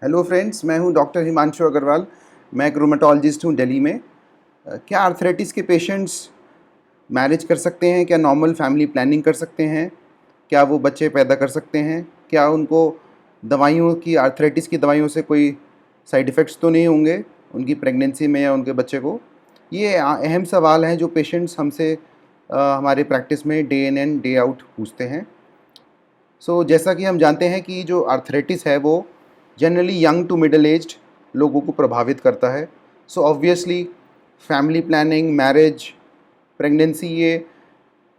Hello friends, मैं हूं doctor Himanshu Agarwal. मैं एक रूमेटोलॉजिस्ट हूं दिल्ली में। क्या आर्थराइटिस के पेशेंट्स मैरिज कर सकते हैं? क्या नॉर्मल फैमिली प्लानिंग कर सकते हैं? क्या वो बच्चे पैदा कर सकते हैं? क्या उनको दवाइयों की, आर्थराइटिस की दवाइयों से कोई साइड इफ़ेक्ट्स तो नहीं होंगे उनकी प्रेगनेंसी में या उनके बच्चे को? ये अहम सवाल हैं जो पेशेंट्स हमसे हमारे प्रैक्टिस में day in and day out पूछते हैं। जैसा कि हम जानते हैं कि जो आर्थराइटिस है वो generally young to middle aged लोगों को प्रभावित करता है। Obviously family planning, marriage, pregnancy, ये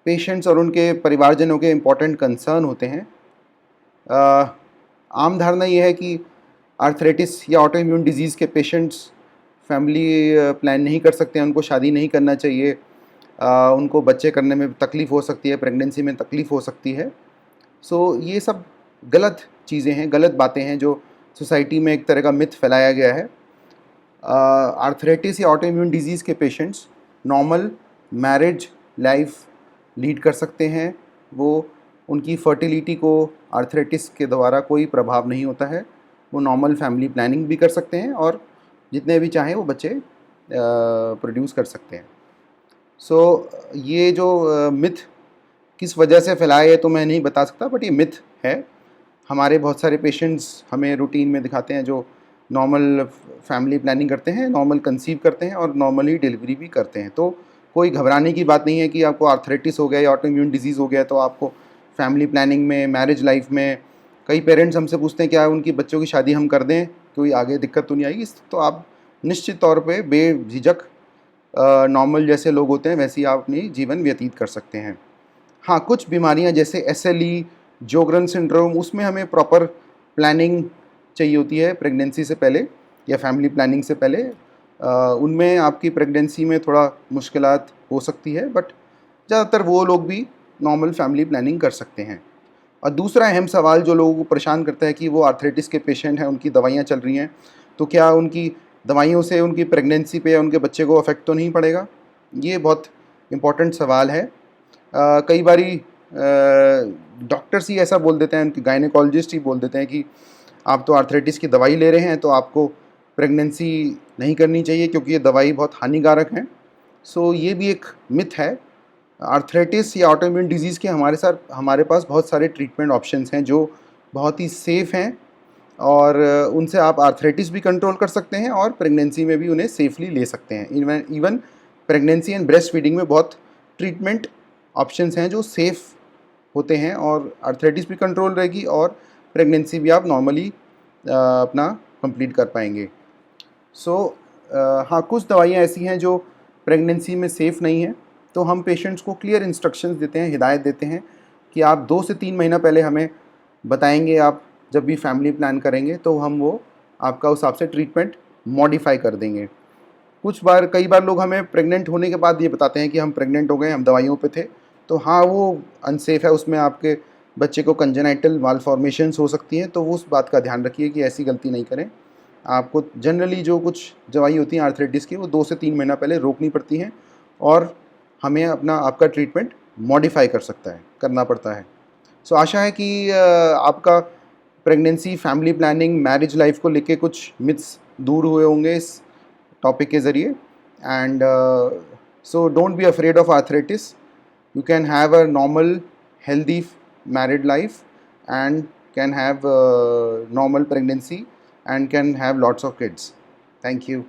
पेशेंट्स और उनके परिवारजनों के इम्पॉर्टेंट कंसर्न होते हैं। आम धारणा ये है कि आर्थराइटिस या ऑटो इम्यून डिजीज़ के पेशेंट्स फैमिली प्लान नहीं कर सकते हैं, उनको शादी नहीं करना चाहिए, उनको बच्चे करने में तकलीफ़ हो सकती है, प्रेगनेंसी में तकलीफ़ हो सकती है। ये सब गलत चीज़ें हैं, गलत बातें हैं जो सोसाइटी में एक तरह का मिथ फैलाया गया है। आर्थराइटिस या ऑटो इम्यून डिजीज़ के patients normal marriage life lead कर सकते हैं। वो उनकी फर्टिलिटी को आर्थराइटिस के द्वारा कोई प्रभाव नहीं होता है। वो नॉर्मल फैमिली प्लानिंग भी कर सकते हैं और जितने भी चाहें वो बच्चे प्रोड्यूस कर सकते हैं। ये जो मिथ किस वजह से फैलाया है तो मैं नहीं बता सकता, बट ये मिथ है। हमारे बहुत सारे पेशेंट्स हमें रूटीन में दिखाते हैं जो नॉर्मल फैमिली प्लानिंग करते हैं, नॉर्मल कंसीव करते हैं और नॉर्मली डिलीवरी भी करते हैं। तो कोई घबराने की बात नहीं है कि आपको आर्थराइटिस हो गया या ऑटो इम्यून डिजीज़ हो गया तो आपको फैमिली प्लानिंग में, मैरिज लाइफ में, कई पेरेंट्स हमसे पूछते हैं क्या उनकी बच्चों की शादी हम कर दें, कोई आगे दिक्कत तो नहीं आएगी? तो आप निश्चित तौर पे बेझिझक नॉर्मल जैसे लोग होते हैं वैसे ही आप अपनी जीवन व्यतीत कर सकते हैं। हाँ, कुछ बीमारियाँ जैसे एसएलई, जोग्रन सिंड्रोम, उसमें हमें प्रॉपर प्लानिंग चाहिए होती है प्रेगनेंसी से पहले या फैमिली प्लानिंग से पहले। उनमें आपकी प्रेगनेंसी में थोड़ा मुश्किलात हो सकती है, बट ज़्यादातर वो लोग भी नॉर्मल फैमिली प्लानिंग कर सकते हैं। और दूसरा अहम सवाल जो लोगों को परेशान करता है कि वो आर्थराइटिस के पेशेंट हैं, उनकी दवाइयाँ चल रही हैं, तो क्या उनकी दवाइयों से उनकी प्रेगनेंसी पे या उनके बच्चे को अफेक्ट तो नहीं पड़ेगा? ये बहुत इम्पॉर्टेंट सवाल है। कई बारी डॉक्टर्स ही ऐसा बोल देते हैं, उनके गायनेकोलॉजिस्ट ही बोल देते हैं कि आप तो आर्थराइटिस की दवाई ले रहे हैं तो आपको प्रेगनेंसी नहीं करनी चाहिए क्योंकि ये दवाई बहुत हानिकारक है। ये भी एक मिथ है। आर्थराइटिस या ऑटोइम्यून डिजीज़ के हमारे पास बहुत सारे ट्रीटमेंट ऑप्शंस हैं जो बहुत ही सेफ़ हैं और उनसे आप आर्थराइटिस भी कंट्रोल कर सकते हैं और प्रेगनेंसी में भी उन्हें सेफली ले सकते हैं। Even pregnancy and breast feeding में बहुत ट्रीटमेंट ऑप्शंस हैं जो सेफ़ होते हैं और आर्थराइटिस भी कंट्रोल रहेगी और प्रेगनेंसी भी आप नॉर्मली अपना कंप्लीट कर पाएंगे। हाँ, कुछ दवाइयाँ ऐसी हैं जो प्रेगनेंसी में सेफ़ नहीं हैं, तो हम पेशेंट्स को क्लियर इंस्ट्रक्शंस देते हैं, हिदायत देते हैं कि आप 2 से 3 महीना पहले हमें बताएंगे। आप जब भी फैमिली प्लान करेंगे तो हम वो आपका उस हिसाब से ट्रीटमेंट मॉडिफाई कर देंगे। कई बार लोग हमें प्रेग्नेंट होने के बाद ये बताते हैं कि हम प्रेग्नेंट हो गए, हम दवाइयों पे थे। तो हाँ, वो अनसेफ़ है, उसमें आपके बच्चे को कंजेनाइटल मालफॉर्मेशंस हो सकती हैं, तो वो उस बात का ध्यान रखिए कि ऐसी गलती नहीं करें। आपको जनरली जो कुछ दवाई होती हैं आर्थराइटिस की, वो 2 से 3 महीना पहले रोकनी पड़ती हैं और हमें आपका ट्रीटमेंट मॉडिफाई करना पड़ता है। आशा है कि आपका pregnancy, family planning, marriage life को लेके कुछ मिथ्स दूर हुए होंगे इस टॉपिक के ज़रिए। And don't be afraid of arthritis. You can have a normal, healthy married life and can have normal pregnancy and can have lots of kids. Thank you.